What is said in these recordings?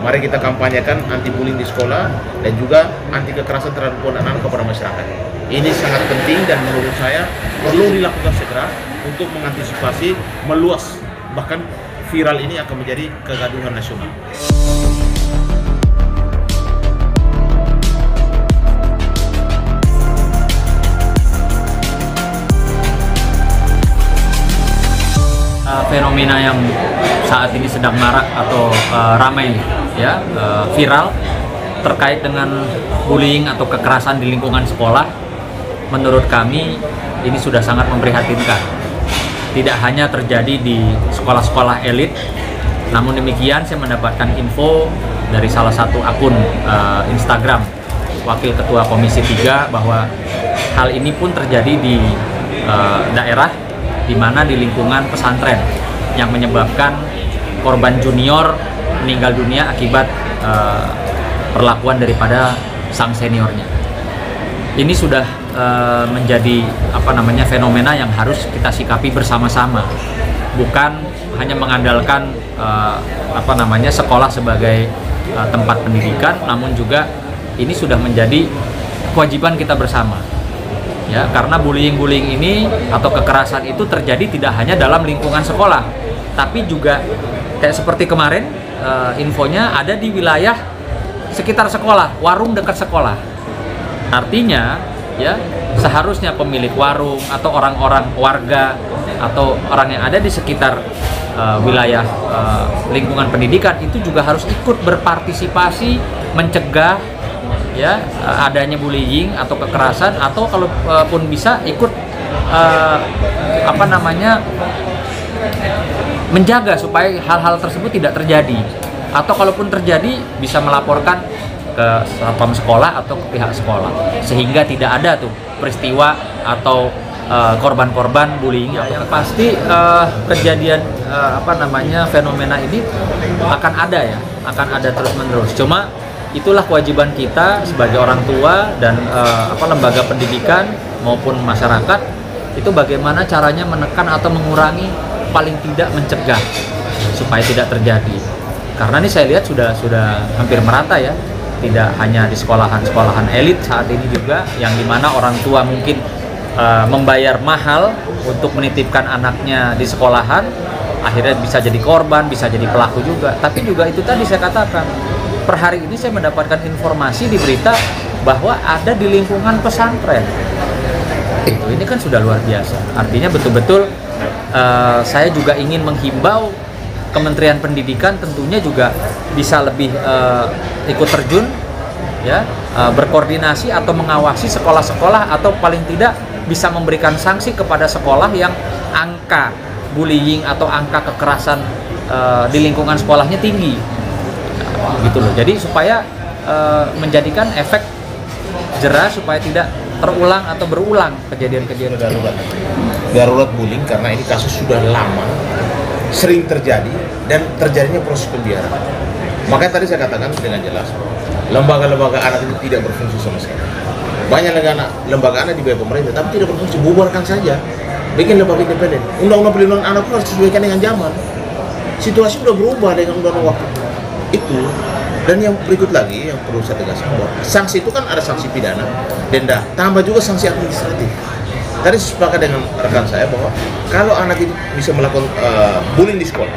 Mari kita kampanyekan anti bullying di sekolah dan juga anti kekerasan terhadap anak-anak kepada masyarakat. Ini sangat penting dan menurut saya perlu dilakukan segera untuk mengantisipasi meluas, bahkan viral ini akan menjadi kegaduhan nasional. Fenomena yang saat ini sedang marak atau ramai ya, viral terkait dengan bullying atau kekerasan di lingkungan sekolah, menurut kami ini sudah sangat memprihatinkan. Tidak hanya terjadi di sekolah-sekolah elit, namun demikian saya mendapatkan info dari salah satu akun Instagram Wakil Ketua Komisi 3 bahwa hal ini pun terjadi di daerah di mana di lingkungan pesantren yang menyebabkan korban junior meninggal dunia akibat perlakuan daripada sang seniornya. Ini sudah menjadi fenomena yang harus kita sikapi bersama-sama, bukan hanya mengandalkan sekolah sebagai tempat pendidikan, namun juga ini sudah menjadi kewajiban kita bersama. Ya, karena bullying ini atau kekerasan itu terjadi tidak hanya dalam lingkungan sekolah, tapi juga kayak seperti kemarin infonya ada di wilayah sekitar sekolah, warung dekat sekolah. Artinya ya, seharusnya pemilik warung atau orang-orang warga atau orang yang ada di sekitar wilayah lingkungan pendidikan itu juga harus ikut berpartisipasi mencegah ya adanya bullying atau kekerasan, atau kalaupun bisa ikut menjaga supaya hal-hal tersebut tidak terjadi, atau kalaupun terjadi bisa melaporkan ke satpam sekolah atau ke pihak sekolah sehingga tidak ada tuh peristiwa atau korban-korban bullying. Yang pasti kejadian fenomena ini akan ada terus-menerus. Cuma itulah kewajiban kita sebagai orang tua dan lembaga pendidikan maupun masyarakat, itu bagaimana caranya menekan atau mengurangi, paling tidak mencegah supaya tidak terjadi. Karena ini saya lihat sudah hampir merata ya, tidak hanya di sekolahan elit saat ini juga, yang dimana orang tua mungkin membayar mahal untuk menitipkan anaknya di sekolahan, akhirnya bisa jadi korban, bisa jadi pelaku juga. Tapi juga itu tadi saya katakan, per hari ini saya mendapatkan informasi di berita bahwa ada di lingkungan pesantren. Ini kan sudah luar biasa. Artinya betul-betul saya juga ingin menghimbau Kementerian Pendidikan tentunya juga bisa lebih ikut terjun ya, berkoordinasi atau mengawasi sekolah-sekolah, atau paling tidak bisa memberikan sanksi kepada sekolah yang angka bullying atau angka kekerasan di lingkungan sekolahnya tinggi. Gitu loh. Jadi supaya menjadikan efek jera supaya tidak terulang atau berulang kejadian-kejadian darurat bullying, karena ini kasus sudah lama sering terjadi dan terjadinya proses pembiaran. Makanya tadi saya katakan dengan jelas, lembaga-lembaga anak itu tidak berfungsi sama sekali. Banyak lembaga anak di bawah pemerintah tapi tidak berfungsi, bubarkan saja, bikin lembaga independen. Undang-undang perlindungan anak pun harus disesuaikan dengan zaman. Situasi sudah berubah dengan undang-undang waktu itu. Dan yang berikut lagi yang perlu saya tegaskan, bahwa sanksi itu kan ada sanksi pidana, denda, tambah juga sanksi administratif. Tadi sepakat dengan rekan saya bahwa kalau anak itu bisa melakukan bullying di sekolah,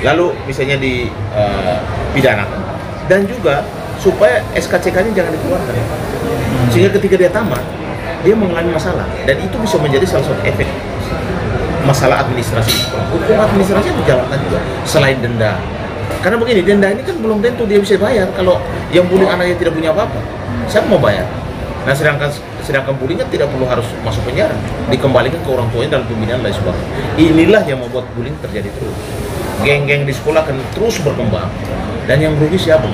lalu misalnya dipidanakan, dan juga supaya SKCK-nya jangan dikeluarkan, sehingga ketika dia tamat dia mengalami masalah, dan itu bisa menjadi salah satu efek masalah administrasi. Hukum administrasi dijalankan juga selain denda. Karena begini, denda ini kan belum tentu dia bisa bayar. Kalau yang bullying anaknya tidak punya apa-apa, siapa mau bayar? Nah, sedangkan bullying kan tidak perlu harus masuk penjara, dikembalikan ke orang tuanya dalam pembinaan dan sebagainya. Inilah yang membuat bullying terjadi terus. Geng-geng di sekolah akan terus berkembang, dan yang merugi siapa?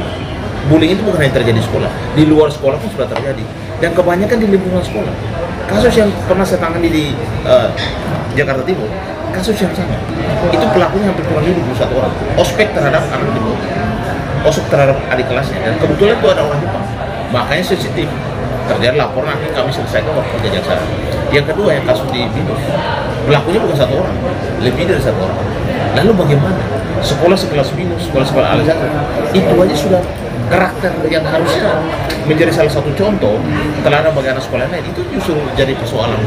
Bullying itu bukan hanya terjadi di sekolah, di luar sekolah pun sudah terjadi, dan kebanyakan di lingkungan sekolah. Kasus yang pernah saya tangani di Jakarta Timur, kasus yang sama. Itu pelakunya hampir kurang lebih 21 orang. Ospek terhadap anak di bawah, ospek terhadap adik kelasnya, dan kebetulan itu ada orang Jepang. Makanya sensitif. Terjadi laporan, nanti kami selesaikan waktu kejaksaan. Yang kedua, yang kasus di Binus, pelakunya bukan satu orang, lebih dari satu orang. Lalu bagaimana? sekolah sekelas minus, sekolah-sekolah Al-Azhar, itu aja sudah karakter yang harusnya menjadi salah satu contoh teladan bagi anak sekolah lain, itu justru jadi persoalan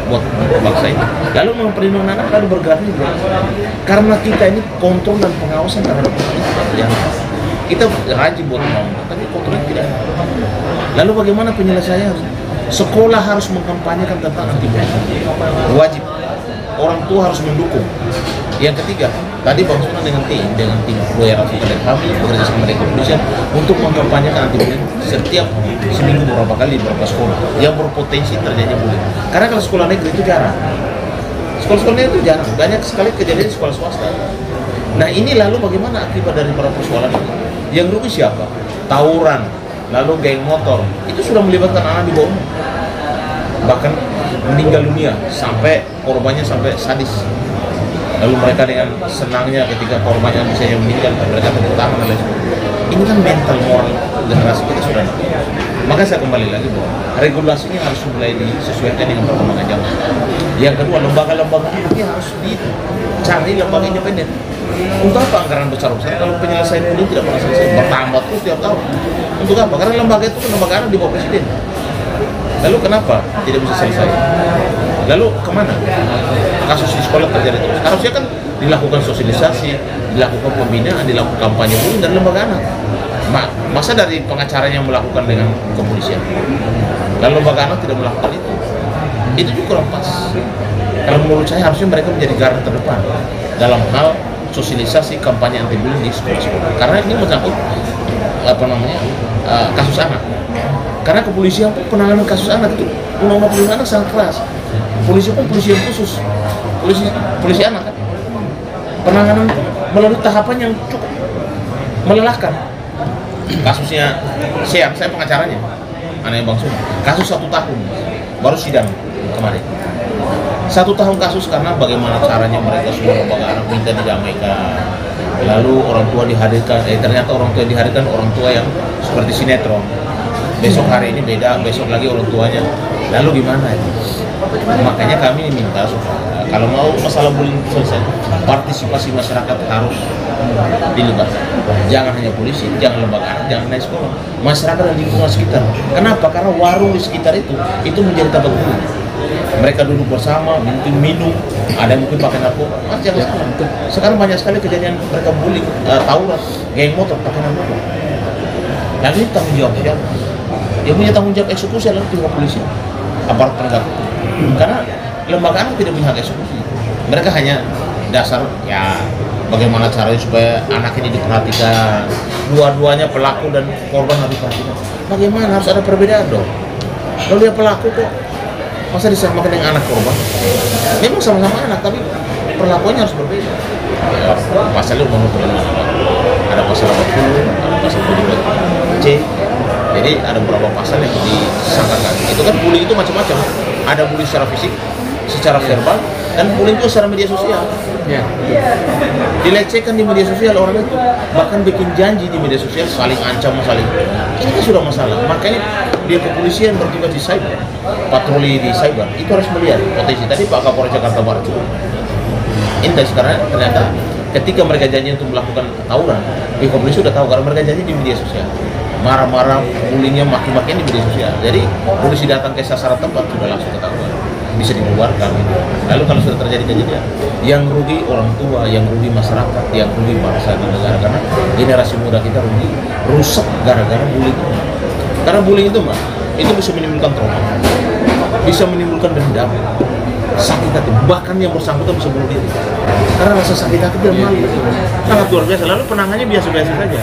buat bangsa ini. Lalu memperlindungan anak lalu bergerak juga karena kita ini kontrol dan pengawasan terhadap itu yang kita rajin buat ngomong, tapi kontrolnya tidak ada. Lalu bagaimana penyelesaian? Sekolah harus mengkampanyekan tentang anti bullying, wajib. Orang tua harus mendukung. Yang ketiga, tadi Bang Sunan dengan tim Buaya Rafiq dan kami bekerja sama dengan kepolisian untuk mengkampanyekan anti bullying setiap seminggu beberapa kali di beberapa sekolah yang berpotensi terjadi bullying. Karena kalau sekolah negeri itu jarang, sekolah-sekolahnya itu jarang, banyak sekali kejadian di sekolah swasta. Nah ini lalu bagaimana akibat dari para persoalan ini? Yang rugi siapa? Tawuran, lalu geng motor, itu sudah melibatkan anak di bawah umur. Bahkan meninggal dunia sampai korbannya sampai sadis. Lalu mereka dengan senangnya ketika korbannya misalnya meninggal, mereka tepuk tangan dan lain sebagainya. Ini kan mental moral generasi kita sudah naik. Maka saya kembali lagi bahwa regulasinya harus mulai disesuaikan dengan perkembangan zaman. Yang kedua, lembaga-lembaga ini harus dicari lembaga independen. Untuk apa anggaran besar-besar kalau penyelesaian ini tidak pernah selesai, bertambah terus tiap tahun? Untuk apa? Karena lembaga itu kan lembaga anak di bawah presiden. Lalu kenapa tidak bisa selesai? Lalu kemana? Kasus di sekolah terjadi terus. Harusnya kan dilakukan sosialisasi, dilakukan pembinaan, dilakukan kampanye bullying dan lembaga anak. Masa dari pengacaranya melakukan dengan kepolisian? Lalu lembaga anak tidak melakukan itu? Itu juga kurang pas. Kalau menurut saya harusnya mereka menjadi garda terdepan dalam hal sosialisasi kampanye anti bullying di sekolah-sekolah. Karena ini menyangkut kasus anak. Karena kepolisian pun penanganan kasus anak itu undang-undang perlindungan anak sangat keras. Polisi pun polisi yang khusus, polisi anak kan. Penanganan melalui tahapan yang cukup melelahkan. Kasusnya saya pengacaranya, anaknya Bang Sun. Kasus 1 tahun, baru sidang kemarin. 1 tahun kasus karena bagaimana caranya mereka semua lembaga anak minta didamaikan. Lalu orang tua dihadirkan, ternyata orang tua dihadirkan orang tua yang seperti sinetron. Besok hari ini beda, besok lagi orang tuanya. Lalu gimana itu? Makanya kami minta supaya kalau mau masalah bullying selesai, partisipasi masyarakat harus dilibatkan. Jangan hanya polisi, jangan lembaga anak, jangan hanya sekolah, masyarakat dan lingkungan sekitar. Kenapa? Karena warung di sekitar itu menjadi tempat bullying. Mereka duduk bersama, minum, ada yang mungkin pakai narkoba. Mas jangan salah. Sekarang banyak sekali kejadian mereka bullying, tawuran, geng motor pakai narkoba. Dan ini tanggung jawab siapa? Yang punya tanggung jawab eksekusi adalah pihak polisi, aparat penegak hukum. Karena lembaga anak tidak punya hak eksekusi. Mereka hanya dasar ya bagaimana caranya supaya anak ini diperhatikan. Dua-duanya pelaku dan korban harus diperhatikan. Bagaimana harus ada perbedaan dong? Kalau dia pelaku kok masa disamakan dengan anak korban? Memang sama-sama anak tapi perlakuannya harus berbeda. Ya, pasalnya ada pasal 80, ada pasal 72C. Jadi ada beberapa pasal yang disangkakan. Itu kan bullying itu macam-macam. Ada bullying secara fisik, secara verbal, dan bullying itu secara media sosial. Ya. Dilecehkan di media sosial orang itu, bahkan bikin janji di media sosial saling ancam, saling. Ini kan sudah masalah. Makanya dia kepolisian bertugas di cyber, patroli di cyber itu harus melihat potensi. Tadi Pak Kapolres Jakarta Barat juga. Ini sekarang ternyata ketika mereka janji untuk melakukan tawuran, di kepolisian sudah tahu karena mereka janji di media sosial. Marah-marah, bullyingnya maki-makian di media sosial. Jadi polisi datang ke sasaran tempat sudah langsung ketahuan, bisa dibubarkan. Lalu kalau sudah terjadi kejadian, yang rugi orang tua, yang rugi masyarakat, yang rugi bangsa dan negara. Karena generasi muda kita rusak gara-gara bullying. Karena bullying itu itu bisa menimbulkan trauma, bisa menimbulkan dendam, sakit hati, bahkan yang bersangkutan bisa bunuh diri. Karena rasa sakit hati dan malu sangat luar biasa. Lalu penanganannya biasa-biasa saja.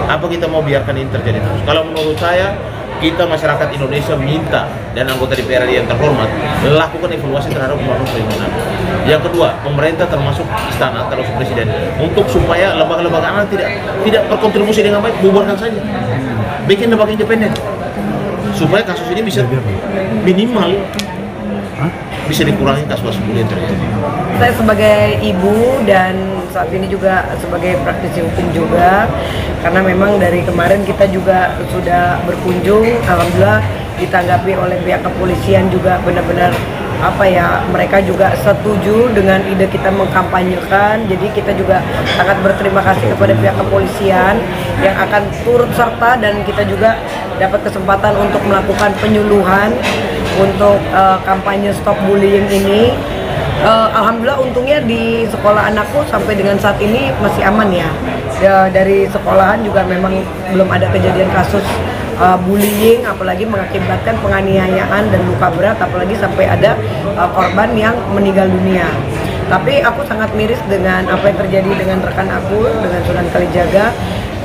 Apa kita mau biarkan ini terjadi terus? Kalau menurut saya, kita masyarakat Indonesia minta dan anggota DPR yang terhormat lakukan evaluasi terhadap undang-undang perlindungan. Yang kedua, pemerintah termasuk istana, termasuk presiden, untuk supaya lembaga-lembaga anak tidak berkontribusi dengan baik, bubarkan saja. Bikin lembaga independen supaya kasus ini bisa minimal bisa dikurangi kasus bullying terjadi. Saya sebagai ibu dan saat ini juga sebagai praktisi hukum juga, karena memang dari kemarin kita juga sudah berkunjung, alhamdulillah ditanggapi oleh pihak kepolisian juga benar-benar mereka juga setuju dengan ide kita mengkampanyekan. Jadi kita juga sangat berterima kasih kepada pihak kepolisian yang akan turut serta, dan kita juga dapat kesempatan untuk melakukan penyuluhan untuk kampanye Stop Bullying ini. Alhamdulillah untungnya di sekolah anakku sampai dengan saat ini masih aman ya. Dari sekolahan juga memang belum ada kejadian kasus bullying, apalagi mengakibatkan penganiayaan dan luka berat, apalagi sampai ada korban yang meninggal dunia. Tapi aku sangat miris dengan apa yang terjadi dengan rekan aku, dengan Sunan Kalijaga,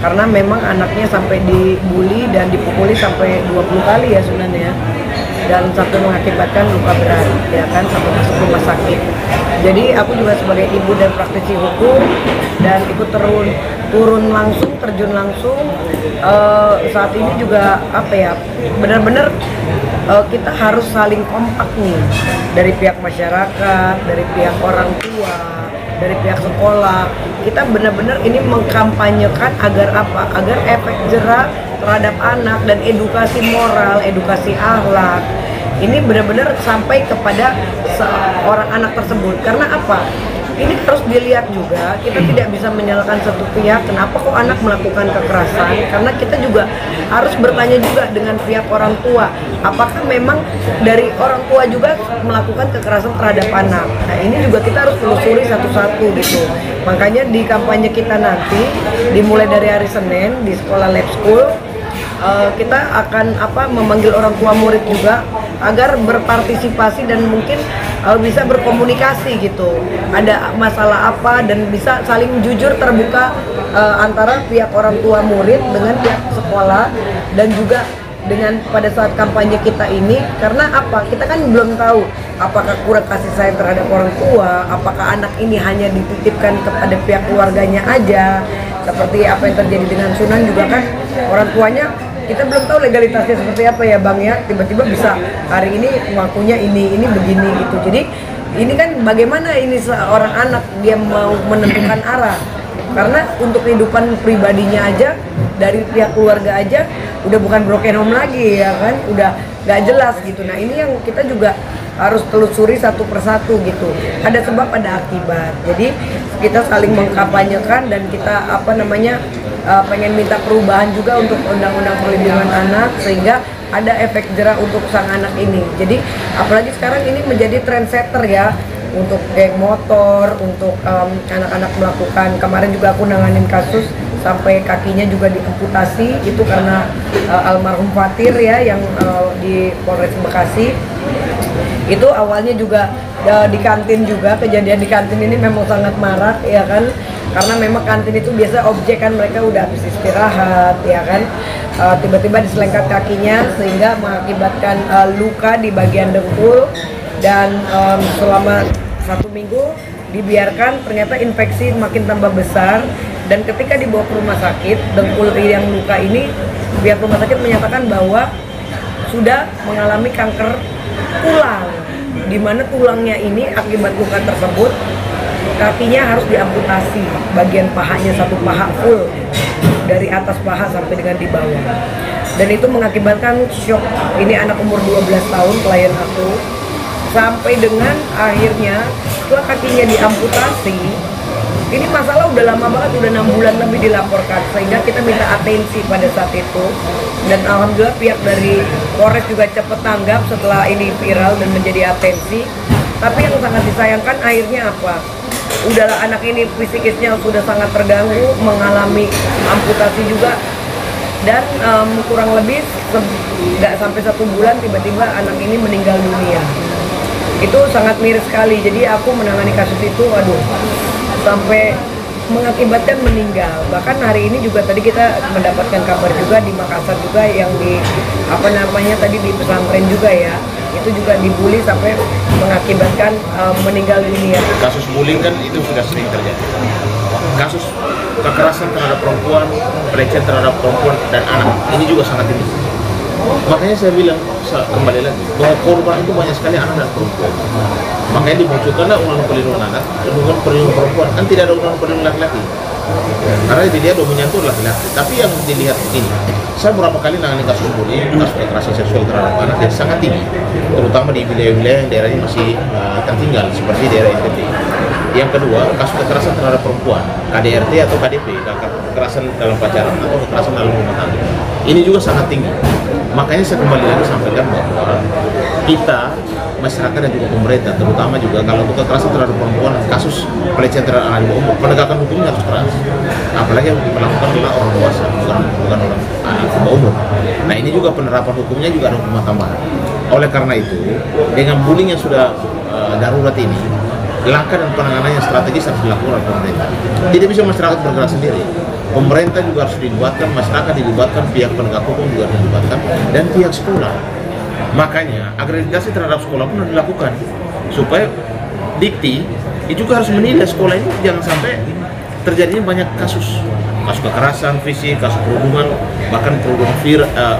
karena memang anaknya sampai dibully dan dipukuli sampai 20 kali ya Sunan ya, dan sampai mengakibatkan luka berat ya kan, sampai masuk rumah sakit. Jadi aku juga sebagai ibu dan praktisi hukum dan ikut turun langsung, terjun langsung saat ini juga benar-benar kita harus saling kompak nih, dari pihak masyarakat, dari pihak orang tua, dari pihak sekolah. Kita benar-benar ini mengkampanyekan agar agar efek jera terhadap anak dan edukasi moral, edukasi akhlak ini benar-benar sampai kepada seorang anak tersebut. Karena ini harus dilihat juga, kita tidak bisa menyalahkan satu pihak kenapa kok anak melakukan kekerasan, karena kita juga harus bertanya juga dengan pihak orang tua, apakah memang dari orang tua juga melakukan kekerasan terhadap anak. Nah ini juga kita harus telusuri satu-satu gitu. Makanya di kampanye kita nanti dimulai dari hari Senin di sekolah Lab School, kita akan memanggil orang tua murid juga agar berpartisipasi dan mungkin bisa berkomunikasi gitu, ada masalah apa, dan bisa saling jujur terbuka antara pihak orang tua murid dengan pihak sekolah, dan juga dengan pada saat kampanye kita ini. Karena kita kan belum tahu apakah kurang kasih sayang terhadap orang tua, apakah anak ini hanya dititipkan kepada pihak keluarganya aja, seperti apa yang terjadi dengan Sunan juga kan, orang tuanya kita belum tahu legalitasnya seperti apa ya Bang ya, tiba-tiba bisa hari ini ngakunya ini begini gitu. Jadi ini kan bagaimana ini seorang anak dia mau menentukan arah, karena untuk kehidupan pribadinya aja dari pihak keluarga aja udah bukan broken home lagi ya kan, udah gak jelas gitu. Nah ini yang kita juga harus telusuri satu persatu gitu, ada sebab ada akibat. Jadi kita saling mengkampanyekan, dan kita pengen minta perubahan juga untuk undang-undang perlindungan anak, sehingga ada efek jera untuk sang anak ini. Jadi apalagi sekarang ini menjadi trendsetter ya, untuk geng motor, untuk anak-anak melakukan, kemarin juga aku nanganin kasus sampai kakinya juga diamputasi, itu karena almarhum Fatir ya, yang di Polres Bekasi. Itu awalnya juga di kantin juga, kejadian di kantin ini memang sangat marak ya kan, karena memang kantin itu biasa objek kan, mereka udah habis istirahat ya kan, tiba-tiba diselengkat kakinya sehingga mengakibatkan luka di bagian dengkul, dan selama 1 minggu dibiarkan, ternyata infeksi makin tambah besar, dan ketika dibawa ke rumah sakit, dengkul yang luka ini pihak rumah sakit menyatakan bahwa sudah mengalami kanker tulang, di mana tulangnya ini akibat luka tersebut kakinya harus diamputasi, bagian pahanya, satu paha full dari atas paha sampai dengan di bawah, dan itu mengakibatkan shock. Ini anak umur 12 tahun klien aku, sampai dengan akhirnya setelah kakinya diamputasi, ini masalah udah lama banget, udah 6 bulan lebih dilaporkan, sehingga kita minta atensi pada saat itu. Dan alhamdulillah pihak dari Polres juga cepat tanggap setelah ini viral dan menjadi atensi. Tapi yang sangat disayangkan akhirnya udahlah anak ini fisikisnya sudah sangat terganggu, mengalami amputasi juga, dan kurang lebih nggak sampai 1 bulan tiba-tiba anak ini meninggal dunia. Itu sangat miris sekali. Jadi aku menangani kasus itu, sampai mengakibatkan meninggal. Bahkan hari ini juga tadi kita mendapatkan kabar juga di Makassar juga, yang di tadi di pesantren juga ya, itu juga dibully sampai mengakibatkan meninggal dunia. Kasus bullying kan itu sudah sering terjadi. Kasus kekerasan terhadap perempuan, pelecehan terhadap perempuan dan anak, ini juga sangat tinggi. Makanya saya bilang kembali lagi bahwa korban itu banyak sekali anak dan perempuan. Makanya dimunculkanlah undang-undang perlindungan anak dan undang-undang perlindungan perempuan. Kan tidak ada undang-undang perlindungan laki-laki. Karena dilihat dominan itu laki-laki. Tapi yang dilihat ini, saya beberapa kali nangani kasus bullying, kasus kekerasan seksual terhadap anak yang sangat tinggi, terutama di wilayah-wilayah yang daerahnya masih tertinggal seperti daerah NTT. Yang kedua, kasus kekerasan terhadap perempuan, KDRT atau KDP, kekerasan dalam pacaran atau kekerasan dalam rumah tangga. Ini juga sangat tinggi. Makanya saya kembali lagi sampaikan bahwa kita, masyarakat dan juga pemerintah, terutama juga kalau untuk kekerasan terhadap perempuan, kasus pelecehan terhadap anak di bawah umur, penegakan hukumnya harus keras. Apalagi yang dilakukan oleh orang dewasa, bukan orang di bawah umur. Nah ini juga penerapan hukumnya juga ada hukuman tambahan. Oleh karena itu, dengan bullying yang sudah darurat ini, langkah dan penanganan yang strategis harus dilakukan oleh pemerintah. Tidak bisa masyarakat bergerak sendiri. Pemerintah juga harus dilibatkan, masyarakat dilibatkan, pihak penegak hukum juga dilibatkan, dan pihak sekolah. Makanya akreditasi terhadap sekolah pun harus dilakukan supaya Dikti itu juga harus menilai sekolah ini jangan sampai terjadinya banyak kasus kekerasan fisik, kasus perundungan, bahkan perundungan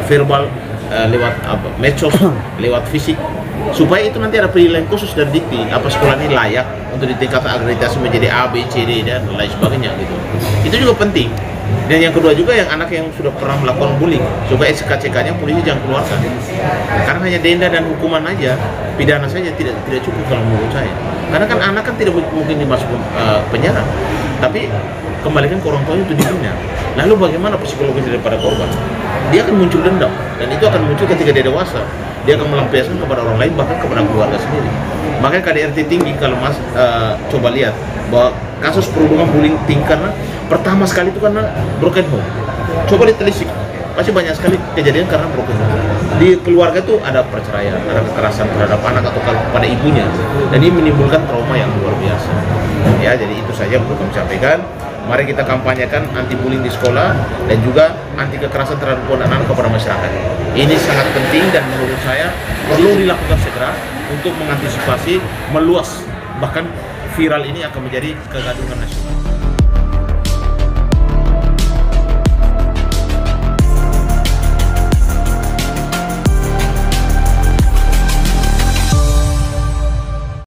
verbal lewat medsos, lewat fisik, supaya itu nanti ada penilaian khusus dari Dikti apa sekolah ini layak untuk ditingkatkan akreditasi menjadi A, B, C, D dan lain sebagainya gitu. Itu juga penting. Dan yang kedua juga yang anak yang sudah pernah melakukan bullying, supaya SKCK-nya polisi jangan keluarkan. Karena hanya denda dan hukuman aja, pidana saja tidak cukup kalau menurut saya. Karena kan anak kan tidak mungkin dimasukkan penjara, tapi kembalikan ke orang tuanya untuk dibina. Lalu bagaimana psikologis daripada korban? Dia akan muncul dendam, dan itu akan muncul ketika dia dewasa. Dia akan melampiaskan kepada orang lain, bahkan kepada keluarga sendiri. Makanya KDRT tinggi kalau Mas coba lihat bahwa kasus perundungan bullying tinggi karena pertama sekali itu karena broken home. Coba ditelisik, pasti banyak sekali kejadian karena broken home. Di keluarga itu ada perceraian, ada kekerasan terhadap anak atau pada ibunya, dan ini menimbulkan trauma yang luar biasa. Ya, jadi itu saja yang perlu kami sampaikan. Mari kita kampanyekan anti bullying di sekolah dan juga anti kekerasan terhadap anak kepada masyarakat. Ini sangat penting dan menurut saya perlu dilakukan segera untuk mengantisipasi meluas, bahkan viral ini akan menjadi kegaduhan nasional.